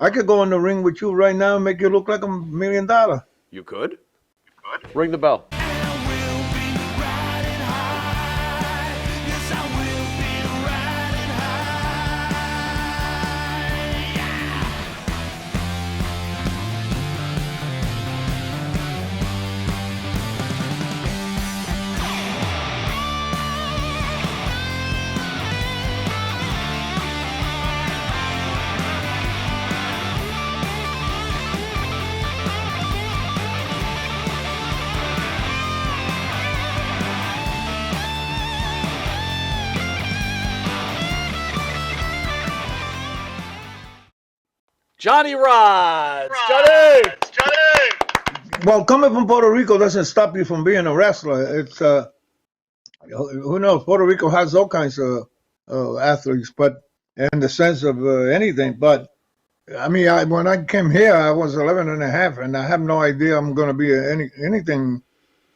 I could go in the ring with you right now and make you look like $1 million. You could? Ring the bell. Johnny Rods. Johnny! Well, coming from Puerto Rico doesn't stop you from being a wrestler. It's who knows? Puerto Rico has all kinds of athletes, but in the sense of anything. But I mean, when I came here, I was 11 and a half, and I have no idea I'm going to be anything,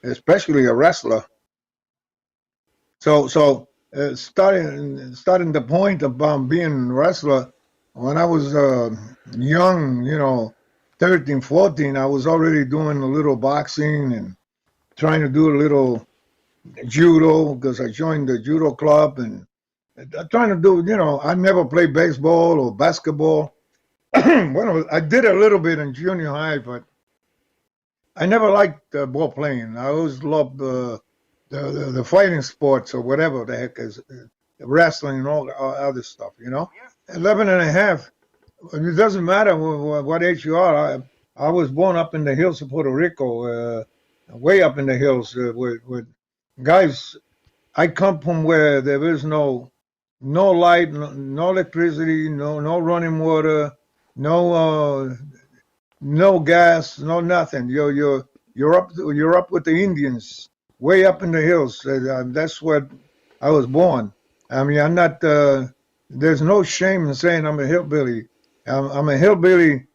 especially a wrestler. So starting the point about being a wrestler, when I was young, 13, 14, I was already doing a little boxing and trying to do a little judo because I joined the judo club and trying to do, I never played baseball or basketball. Well, I did a little bit in junior high, but I never liked ball playing. I always loved the fighting sports or whatever the heck is wrestling and all other stuff, 11 and a half. It doesn't matter what age you are. I was born up in the hills of Puerto Rico, way up in the hills with guys. I come from where there is no light, no electricity, no running water, no gas, no nothing. You're up with the Indians, way up in the hills. That's where I was born. I mean, I'm not. There's no shame in saying I'm a hillbilly. I'm a hillbilly,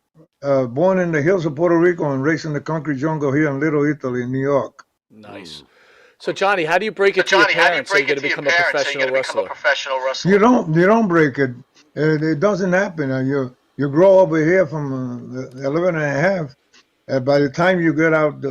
born in the hills of Puerto Rico and raised in the concrete jungle here in Little Italy, in New York. Nice. So Johnny, how do you break it to your parents so you're going to become a professional wrestler? You don't break it. It doesn't happen. You grow over here from 11 and a half. By the time you get out,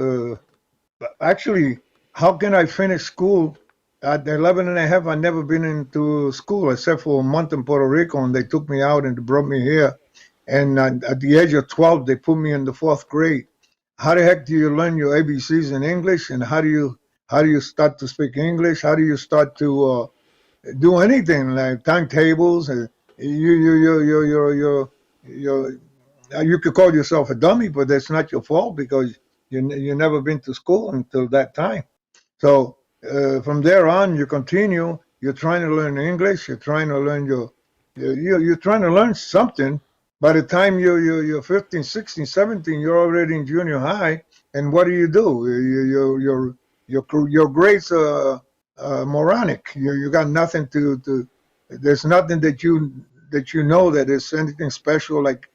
actually, how can I finish school? At 11 and a half, I'd never been into school except for a month in Puerto Rico, and they took me out and brought me here. And at the age of 12, they put me in the 4th grade. How the heck do you learn your ABCs in English? And how do you start to speak English? How do you start to do anything like timetables? You could call yourself a dummy, but that's not your fault because you never been to school until that time. So from there on, you continue. You're trying to learn English. You're trying to learn you're trying to learn something. By the time you're 15, 16, 17, you're already in junior high. And what do? Your grades are moronic. You got nothing to. There's nothing that you know that is anything special. Like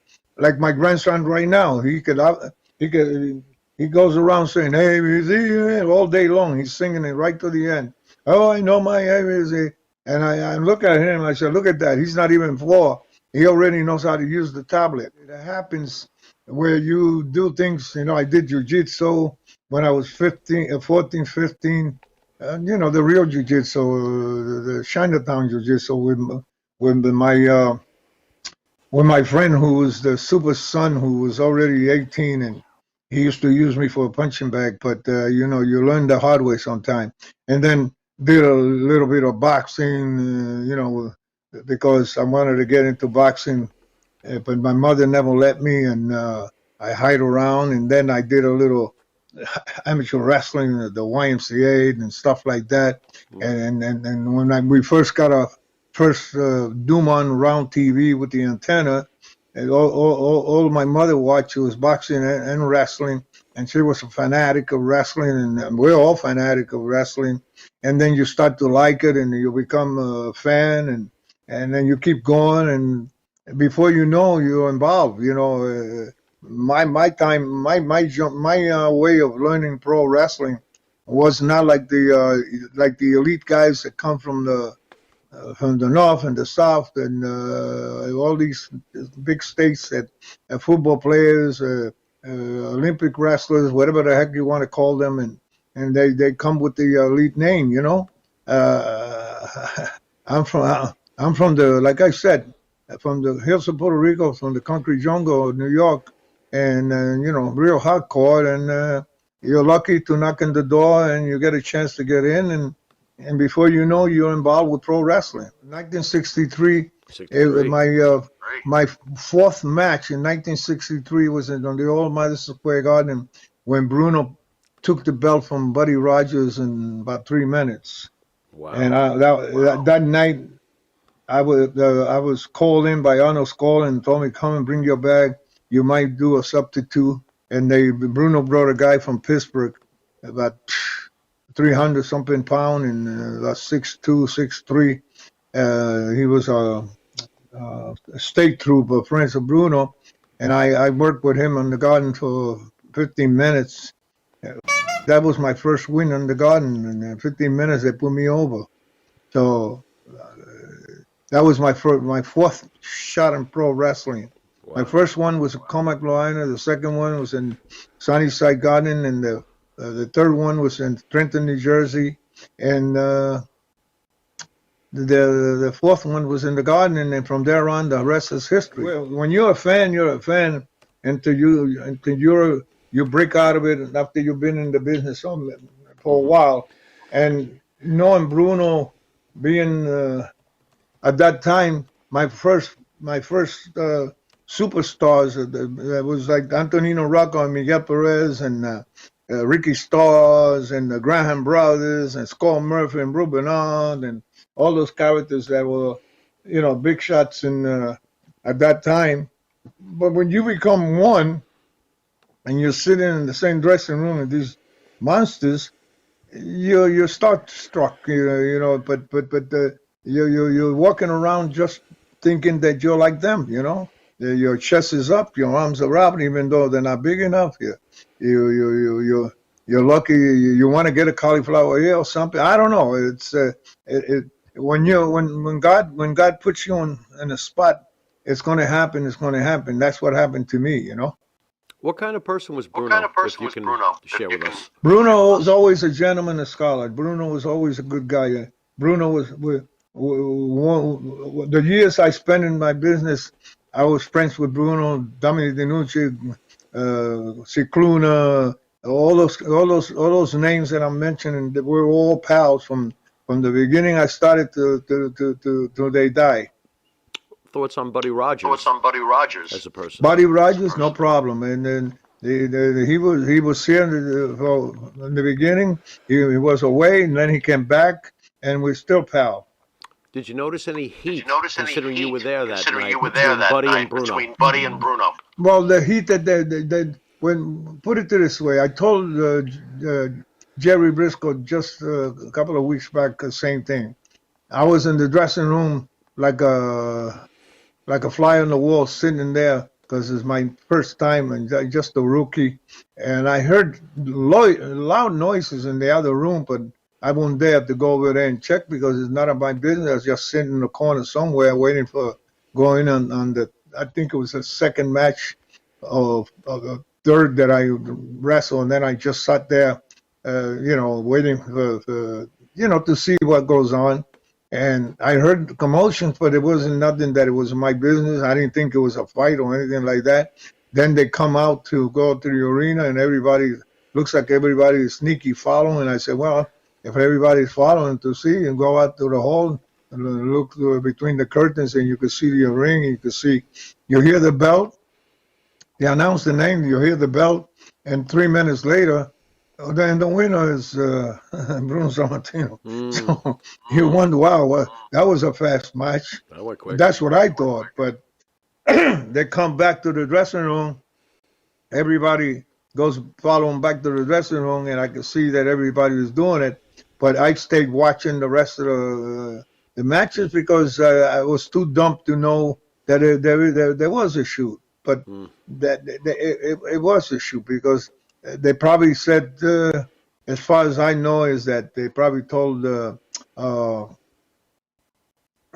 my grandson right now, he goes around saying ABC all day long. He's singing it right to the end. Oh, I know my ABC. And I look at him. I said, look at that. He's not even 4. He already knows how to use the tablet. It happens where you do things. I did jiu-jitsu when I was 14, 15. The real jiu-jitsu, the Chinatown jiu-jitsu with my friend who was the super son who was already 18, and he used to use me for a punching bag. But you learn the hard way sometime. And then did a little bit of boxing, because I wanted to get into boxing, but my mother never let me, and I hide around. And then I did a little amateur wrestling at the YMCA and stuff like that. And when we first got our first Dumont round TV with the antenna, and all my mother watched was boxing and wrestling, and she was a fanatic of wrestling, and we're all fanatic of wrestling. And then you start to like it, and you become a fan, and then you keep going, and before you know, you're involved. My way of learning pro wrestling was not like the elite guys that come from the from the north and the south and all these big states that football players, Olympic wrestlers, whatever the heck you want to call them, and they come with the elite name, you know. Uh, I'm from the, like I said, from the hills of Puerto Rico, from the concrete jungle of New York, and you know, real hardcore. And you're lucky to knock on the door and you get a chance to get in, and before you know, you're involved with pro wrestling. 1963, my fourth match in 1963 was on the old Madison Square Garden when Bruno took the belt from Buddy Rogers in about 3 minutes. Wow. And that night, I was called in by Arnold Skoll and told me, come and bring your bag. You might do a substitute. And Bruno brought a guy from Pittsburgh, about 300 something pound and about 6'2", 6'3". He was a state trooper, friends of Bruno, and I worked with him on the garden for 15 minutes. That was my first win on the garden, and in 15 minutes they put me over. So that was my fourth shot in pro wrestling. Wow. My first one was in Comac, Carolina. The second one was in Sunnyside Garden, and the third one was in Trenton, New Jersey, and the fourth one was in the Garden, and then from there on, the rest is history. Well, when you're a fan, until you break out of it after you've been in the business for a while, and knowing Bruno being at that time my first superstars that was like Antonino Rocco and Miguel Perez and Ricky Starrs and the Graham Brothers and Skull Murphy and Rube Bernard and all those characters that were, you know, big shots in at that time. But when you become one and you're sitting in the same dressing room with these monsters, you start struck, you know. But you're walking around just thinking that you're like them, you know. Your chest is up, your arms are out, even though they're not big enough. You're lucky. You want to get a cauliflower ear or something. I don't know. It's when God puts you in a spot, it's going to happen. It's going to happen. That's what happened to me, you know. What kind of person was Bruno? If you can share with us. Bruno was always a gentleman, a scholar. Bruno was always a good guy. Bruno was the years I spent in my business. I was friends with Bruno, Dominic DiNucci, Cicluna, all those names that I'm mentioning. That we're all pals from the beginning. I started till they die. Thoughts on Buddy Rogers? As a person. Buddy Rogers, no problem. And then he was here in the beginning. He was away, and then he came back, and we're still pals. Did you notice any heat, considering you were there that night, between Buddy and Bruno? Well, the heat that when put it this way, I told Jerry Briscoe just a couple of weeks back the same thing. I was in the dressing room like a fly on the wall, sitting there because it's my first time and just a rookie, and I heard loud noises in the other room, but I won't dare to go over there and check because it's none of my business. I was just sitting in the corner somewhere waiting for going on the, I think it was the second match of the third that I wrestled, and then I just sat there, waiting for to see what goes on. And I heard the commotions, but it wasn't nothing that it was my business. I didn't think it was a fight or anything like that. Then they come out to go to the arena, and looks like everybody is sneaky following. And I said, well, if everybody's following to see, and go out to the hall and look between the curtains, and you can see the ring, you hear the belt. They announce the name, you hear the belt, and 3 minutes later, then the winner is Bruno Sammartino. So you wonder, wow, that was a fast match. That went quick. That's what I thought. But they come back to the dressing room. Everybody goes following back to the dressing room, and I could see that everybody was doing it. But I stayed watching the rest of the matches because I was too dumb to know that there was a shoot. But that it was a shoot because they probably said, as far as I know, is that they probably told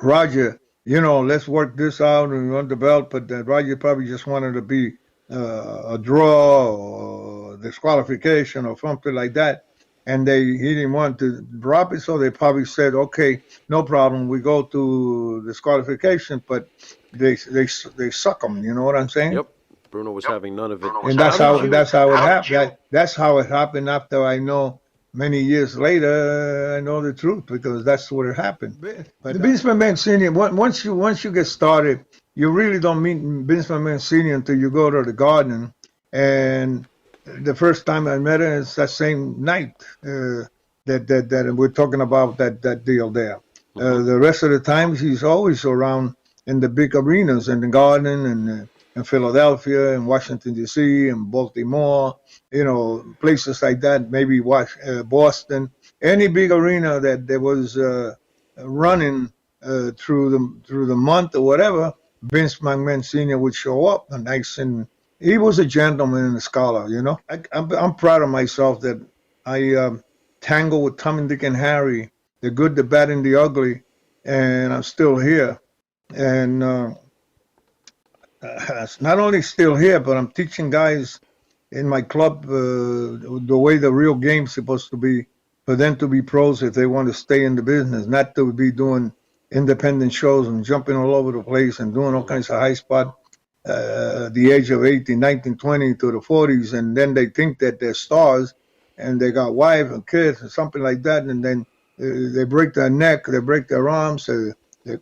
Roger, let's work this out and run the belt. But Roger probably just wanted to be a draw or disqualification or something like that. And he didn't want to drop it, so they probably said, okay, no problem, we go to disqualification, but they suck them. You know what I'm saying? Yep. Bruno was having none of it. And that's how it happened. That's how it happened. After I know many years later, I know the truth because that's what it happened. But the Vince McMahon Senior, once you get started, you really don't meet Vince McMahon Senior until you go to the Garden. And the first time I met him is that same night that we're talking about that deal there. The rest of the times he's always around in the big arenas in the Garden and in Philadelphia and Washington D.C. and Baltimore, places like that. Maybe Boston, any big arena that there was running through the month or whatever. Vince McMahon Sr. would show up, and he was a gentleman and a scholar. I'm proud of myself that I tangled with Tom and Dick and Harry, the good, the bad, and the ugly, and I'm still here. And not only still here, but I'm teaching guys in my club the way the real game's supposed to be for them to be pros if they want to stay in the business, not to be doing independent shows and jumping all over the place and doing all kinds of high spot at the age of 18, 19, 20 to the 40s, and then they think that they're stars and they got wife and kids or something like that, and then they break their neck, they break their arms, they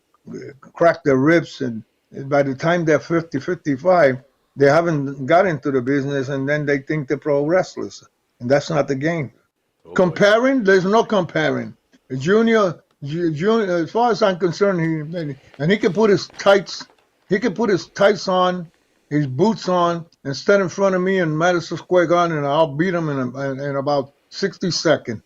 crack their ribs, and by the time they're 50, 55, they haven't got into the business, and then they think they're pro wrestlers, and that's not the game. Oh, comparing, there's no comparing. Junior, as far as I'm concerned, he can put his tights on, his boots on, and stand in front of me in Madison Square Garden, and I'll beat him in about 60 seconds.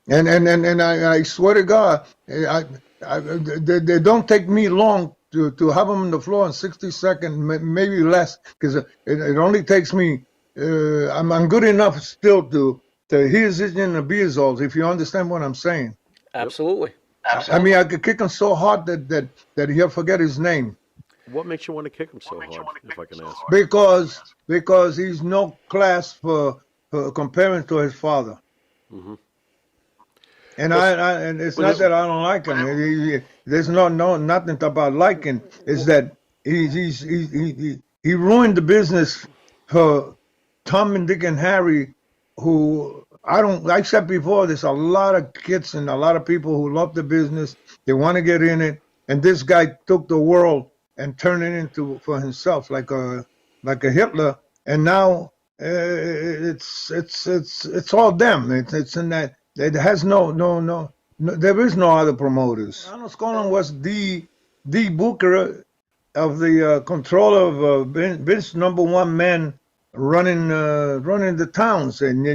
And I swear to God, they don't take me long to have them on the floor in 60 seconds, maybe less, because it only takes me. I'm good enough still to hear it in the beers halls, if you understand what I'm saying. Absolutely. I mean, I could kick him so hard that he'll forget his name. What makes you want to kick him so hard, if I can ask? Because he's no class for comparing to his father. Mm-hmm. And and it's not that I don't like him. There's nothing about liking. It's that he ruined the business for Tom and Dick and Harry, who I said before, there's a lot of kids and a lot of people who love the business. They want to get in it, and this guy took the world and turned it into for himself, like a Hitler. And now it's all them. It's in that. It has no. There is no other promoters. Arnold Skolin was the booker of the control of Vince number one man running the towns, and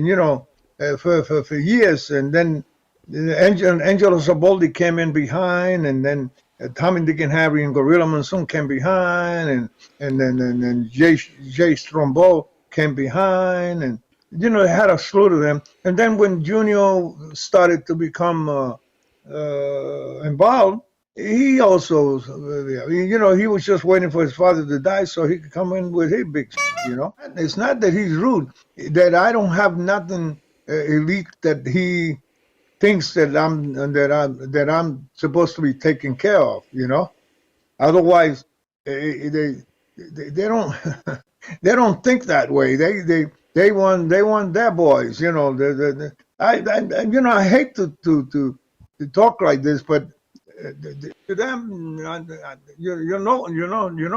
for years, and then Angelo Saboldi came in behind, and then Tommy Dick and Harry and Gorilla Monsoon came behind, and then Jay Strombo came behind, and they had a slew of them. And then when Junior started to become involved, he also, he was just waiting for his father to die so he could come in with his big, It's not that he's rude, that I don't have nothing elite that he thinks that I'm supposed to be taken care of, Otherwise, they don't they don't think that way. They want their boys, I hate to talk like this, but to them, you're no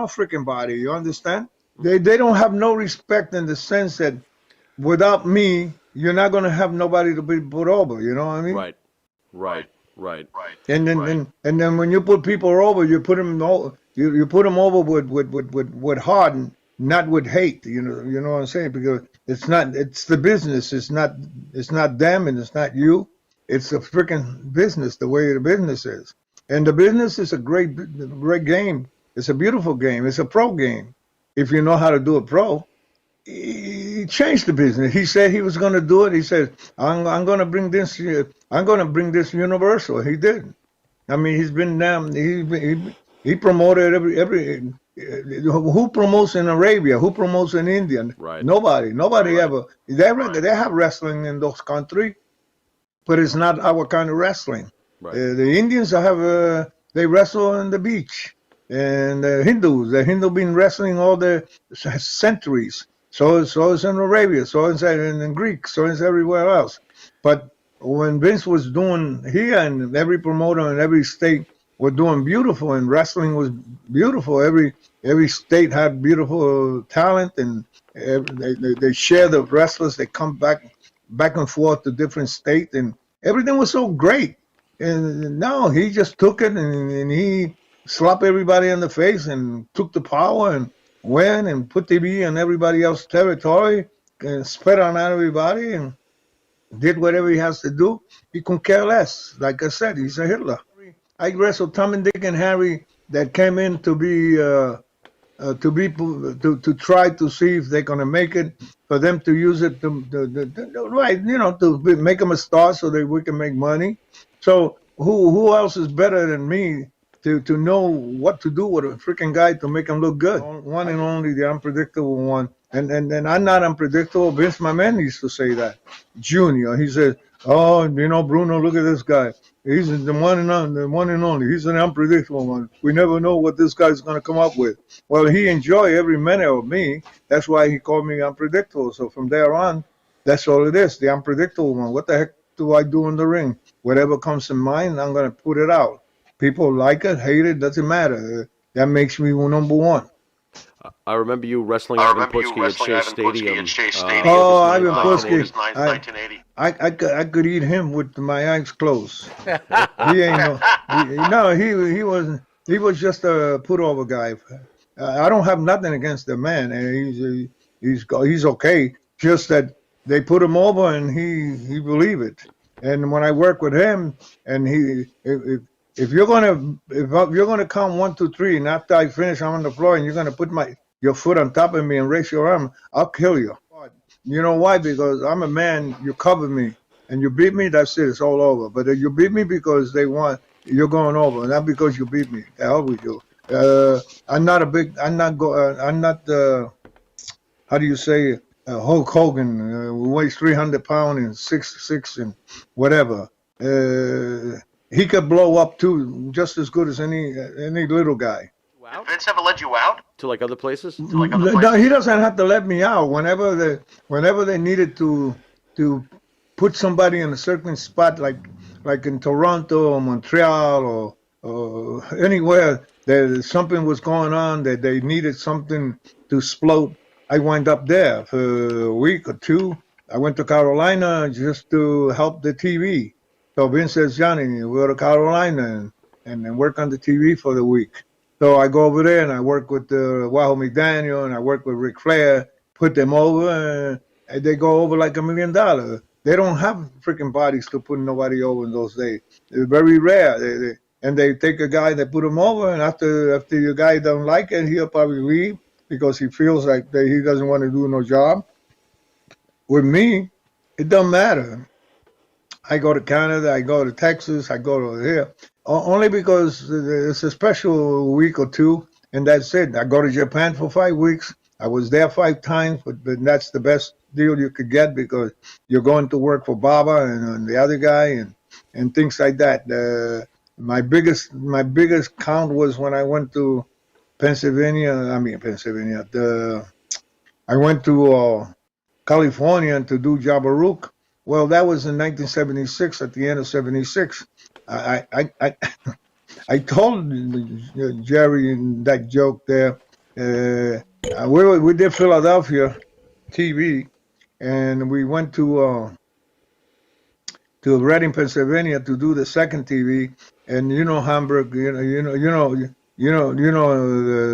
freaking body. You understand? They don't have no respect in the sense that without me, you're not going to have nobody to be put over. You know what I mean? Right. And then when you put people over, you put them over. You put them over with heart and not with hate. You know what I'm saying? Because it's the business. It's not them and it's not you. It's a freaking business, the way the business is. And the business is a great game. It's a beautiful game. It's a pro game. If you know how to do a pro. He changed the business. He said he was going to do it. He said, I'm going to bring this. I'm going to bring this universal. He did. I mean, he's been down. He promoted every. Who promotes in Arabia? Who promotes in India? Right. Nobody. Nobody Right. ever. They have wrestling in those countries, but it's not our kind of wrestling. Right. The Indians have they wrestle on the beach, and the Hindu been wrestling all the centuries. So it's in Arabia, so it's in Greek, so it's everywhere else. But when Vince was doing here, and every promoter in every state were doing beautiful, and wrestling was beautiful. Every state had beautiful talent, and they share the wrestlers. They come back and forth to different states, and everything was so great. And no, he just took it and he slapped everybody in the face and took the power and went and put TV on everybody else's territory and spat on everybody and did whatever he has to do. He couldn't care less. Like I said, he's a Hitler. I wrestled Tom and Dick and Harry that came in to try to see if they're gonna make it, for them to use it right, to make them a star so that we can make money. So who else is better than me to know what to do with a freaking guy to make him look good? One and only, the unpredictable one. And I'm not unpredictable. Vince, my man, used to say that. Junior, he said, "Oh, Bruno, look at this guy. He's the one and only. He's an unpredictable one. We never know what this guy's going to come up with." Well, he enjoyed every minute of me. That's why he called me unpredictable. So from there on, that's all it is, the unpredictable one. What the heck do I do in the ring? Whatever comes in mind, I'm going to put it out. People like it, hate it, doesn't matter. That makes me number one. I remember you wrestling Ivan Putski at Shea Stadium. Oh, Ivan Putski. 1980. I could eat him with my eyes closed. He ain't he was just a put over guy. I don't have nothing against the man. He's okay. Just that they put him over and he believed it. And when I work with him, and if you're gonna count 1, 2, 3, and after I finish, I'm on the floor, and you're gonna put your foot on top of me and raise your arm, I'll kill you. You know why? Because I'm a man. You cover me, and you beat me. That's it. It's all over. But if you beat me because you're going over, not because you beat me. The hell with you. I'm not. How do you say? Hulk Hogan weighs 300 pounds and 6'6" and whatever. He could blow up too, just as good as any little guy. Did Vince ever let you out? To like other places? No, he doesn't have to let me out. Whenever they needed to put somebody in a certain spot, like in Toronto or Montreal or anywhere that something was going on, that they needed something to explode, I wind up there for a week or two. I went to Carolina just to help the TV. So Vince says, "Johnny, we go to Carolina and work on the TV for the week." So I go over there and I work with Wahoo McDaniel and I work with Ric Flair, put them over, and they go over like $1 million. They don't have freaking bodies to put nobody over in those days. It's very rare. They take a guy, they put him over, and after your guy don't like it, he'll probably leave because he feels like he doesn't want to do no job. With me, it doesn't matter. I go to Canada, I go to Texas, I go to here. Only because it's a special week or two, and that's it. I go to Japan for 5 weeks. I was there 5 times, but that's the best deal you could get because you're going to work for Baba and the other guy and things like that. My biggest count was when I went to Pennsylvania. I went to California to do Jabaruk. Well, that was in 1976, at the end of 76. I told Jerry in that joke there. We did Philadelphia TV, and we went to Reading, Pennsylvania, to do the second TV. And Hamburg, the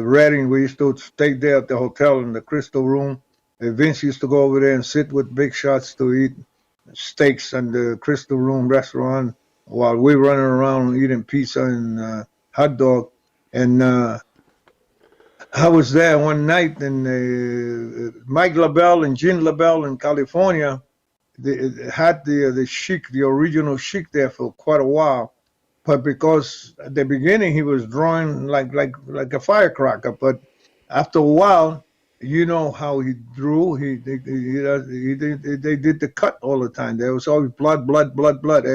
Reading. We used to stay there at the hotel in the Crystal Room. Vince used to go over there and sit with big shots to eat steaks in the Crystal Room restaurant while we running around eating pizza and hot dog. And I was there one night, and Mike LaBelle and Gene LaBelle in California, they had the Sheik, the original Sheik, there for quite a while. but because at the beginning he was drawing like a firecracker, but after a while, you know how he drew. They did the cut all the time. There was always blood, blood, blood, blood.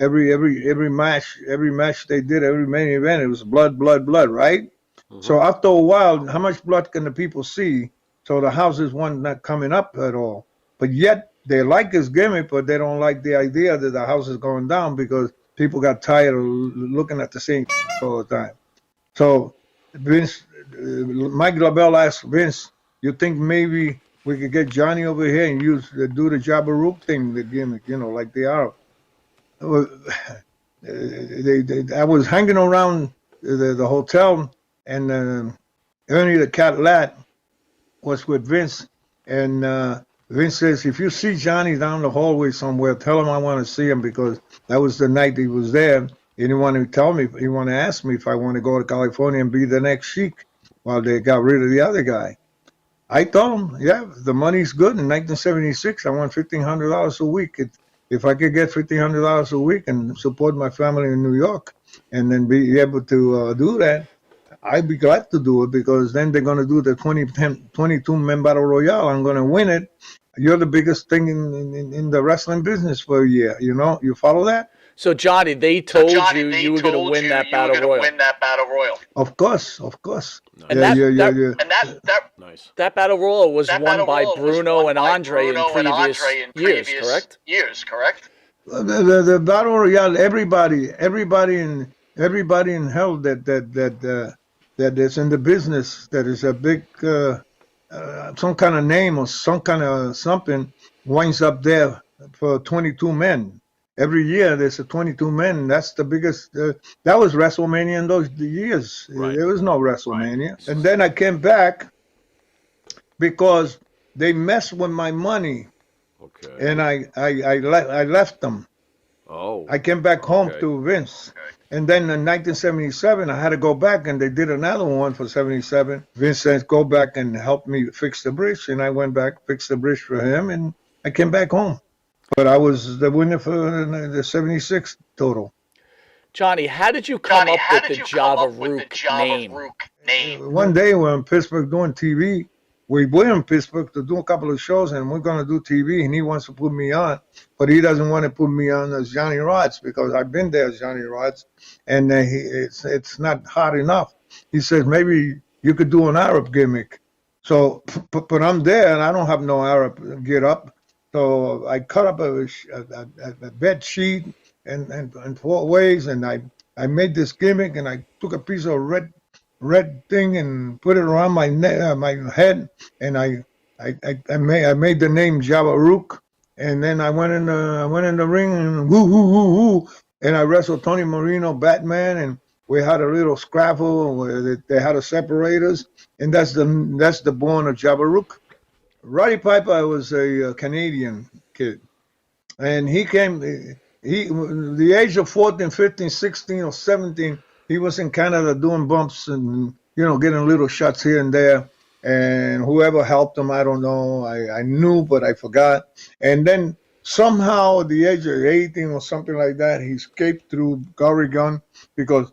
Every match they did, every main event, it was blood, blood, blood, right? So after a while, how much blood can the people see? So the houses weren't not coming up at all. But yet they like his gimmick, but they don't like the idea that the house is going down because people got tired of looking at the same all the time. So Vince, Mike LaBelle asked Vince, "You think maybe we could get Johnny over here and do the Jabba thing, the gimmick, like they are?" Well, I was hanging around the hotel, and Ernie the Cat Lat was with Vince, and Vince says, "If you see Johnny down the hallway somewhere, tell him I want to see him because that was the night he was there. He didn't want to tell me. He wanted to ask me if I want to go to California and be the next Sheik while they got rid of the other guy." I told him, "Yeah, the money's good. In 1976, I won $1,500 a week. If I could get $1,500 a week and support my family in New York, and then be able to do that, I'd be glad to do it because then they're going to do the 22-man battle royale. I'm going to win it. You're the biggest thing in the wrestling business for a year. You follow that?" So Johnny, they told you you were going to win that battle royal. Of course, of course. And Yeah. Nice. that battle royal was won by Bruno and Andre in previous years, correct? The battle royale, everybody in hell that is in the business, that is a big some kind of name or some kind of something, winds up there for 22 men. Every year there's a 22 men. That's the biggest. That was WrestleMania in those years. Right. There was no WrestleMania. Right. And then I came back because they messed with my money, Okay. and I left them. Oh. I came back home Okay. to Vince. And then in 1977, I had to go back, and they did another one for 77. Vince said, "Go back and help me fix the bridge." And I went back, fixed the bridge for him, and I came back home. But I was the winner for the 76 total. Johnny, how did you come up with the Java Rook name? One day we're in Pittsburgh doing TV. We were in Pittsburgh to do a couple of shows, and we're going to do TV, and he wants to put me on, but he doesn't want to put me on as Johnny RODZ because I've been there as Johnny RODZ, and it's not hot enough. He says, "Maybe you could do an Arab gimmick." So, but I'm there, and I don't have no Arab get up. So I cut up a bed sheet and 4 ways, and I made this gimmick, and I took a piece of red thing and put it around my my head, and I made the name Java Rook, and then I went in the ring and woo woo woo woo, and I wrestled Tony Marino, Batman, and we had a little scraffle where they had to separate us, and that's the born of Java Rook. Roddy Piper was a Canadian kid, and he came. The age of 14, 15, 16, or 17, he was in Canada doing bumps and getting little shots here and there. And whoever helped him, I don't know. I knew, but I forgot. And then somehow, at the age of 18 or something like that, he escaped through Oregon because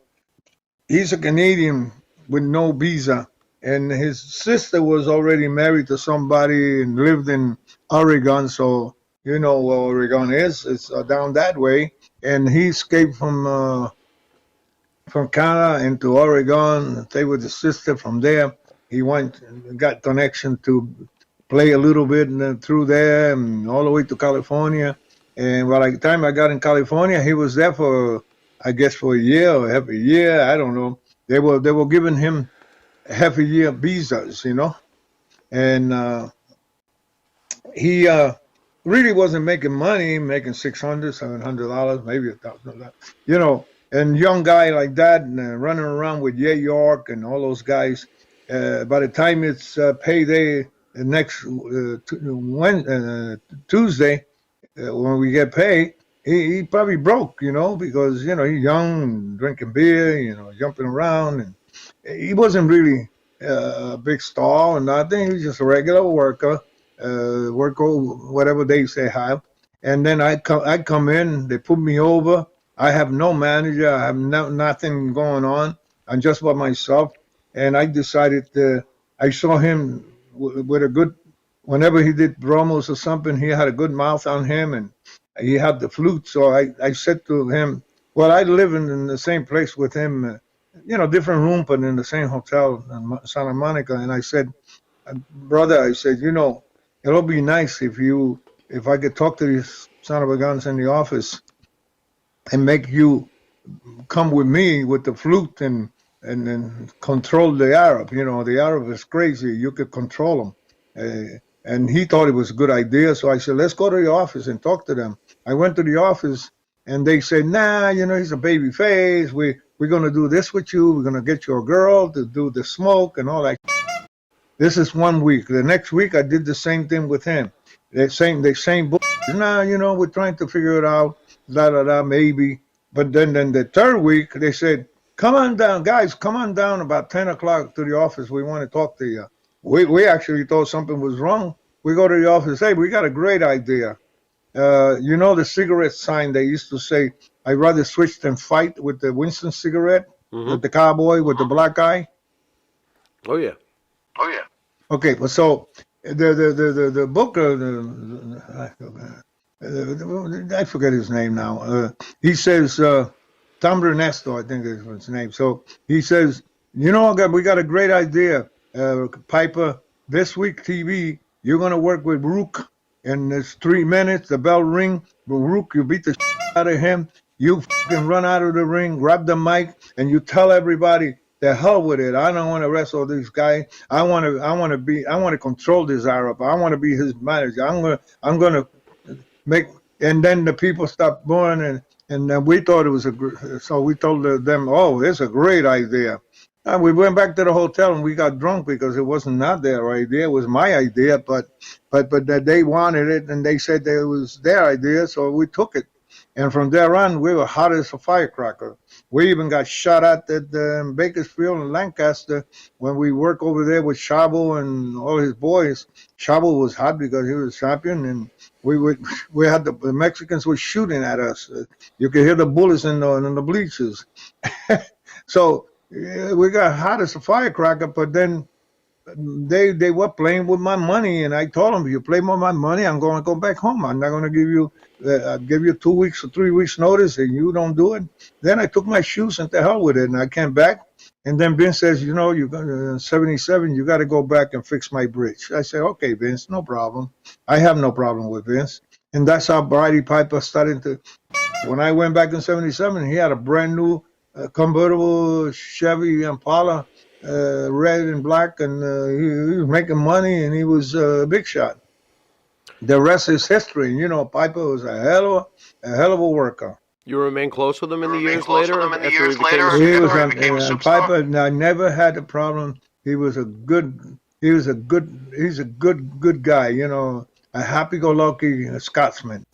he's a Canadian with no visa. And his sister was already married to somebody and lived in Oregon, so you know where Oregon is. It's down that way. And he escaped from Canada into Oregon, stayed with his sister. From there, he went and got connection to play a little bit through there and all the way to California. And by the time I got in California, he was there for, I guess, for a year or half a year. I don't know. They were giving him half a year visas, and he really wasn't making money, making $600, $700, maybe $1,000, and young guy like that, and running around with Ye York and all those guys. By the time it's payday the next Tuesday, when we get paid, he probably broke, because he's young, drinking beer, jumping around, and he wasn't really a big star or nothing. He was just a regular worker, whatever they say have. And then I come in, they put me over, I have no manager. I have nothing going on. I'm just by myself. And I decided I saw him with a good, whenever he did promos or something, he had a good mouth on him and he had the flute. So I said to him, well, I live in the same place with him, different room, but in the same hotel in Santa Monica. And I said, brother, I said, it'll be nice if I could talk to these son of a guns in the office and make you come with me with the flute and control the Arab. The Arab is crazy. You could control him. And he thought it was a good idea. So I said, let's go to the office and talk to them. I went to the office and they said, nah, he's a baby face. We're going to do this with you. We're going to get you a girl to do the smoke and all that. This is 1 week. The next week, I did the same thing with him. The same nah, we're trying to figure it out. Maybe. But then the third week, they said, come on down, guys, come on down about 10 o'clock to the office. We want to talk to you. We actually thought something was wrong. We go to the office, hey, we got a great idea. The cigarette sign they used to say, I'd rather switch than fight with the Winston cigarette, with the cowboy with the black eye. Oh, yeah. Oh, yeah. Okay, well, so the book, I forget his name now. He says, Tom Ernesto, I think is his name. So he says, we got a great idea, Piper. This week TV, you're going to work with Rook, and it's 3 minutes, the bell ring. Rook, you beat the out of him. You fucking run out of the ring, grab the mic, and you tell everybody, the hell with it. I don't want to wrestle this guy. I want to control this Arab. I want to be his manager. I'm gonna make, and then the people stopped going, and then we thought it was so we told them, oh, it's a great idea. And we went back to the hotel and we got drunk because it wasn't not their idea. It was my idea, but that they wanted it and they said that it was their idea, so we took it. And from there on, we were hot as a firecracker. We even got shot at Bakersfield and Lancaster when we worked over there with Chavo and all his boys. Chavo was hot because he was champion, and we had the Mexicans were shooting at us. You could hear the bullets in the bleachers. So we got hot as a firecracker, but then they were playing with my money, and I told them, if you play with my money, I'm going to go back home. I'm not going to give you 2 weeks or 3 weeks notice, and you don't do it. Then I took my shoes and to hell with it, and I came back. And then Vince says, you're going 77, you got to go back and fix my bridge. I said, okay, Vince, no problem. I have no problem with Vince. And that's how Brady Piper started to. When I went back in 77, he had a brand new convertible Chevy Impala, red and black, and he was making money, and he was a big shot. The rest is history. Piper was a hell of a worker. You remain close with him in the years later? He was Piper. I never had a problem. He's a good guy. A happy-go-lucky Scotsman.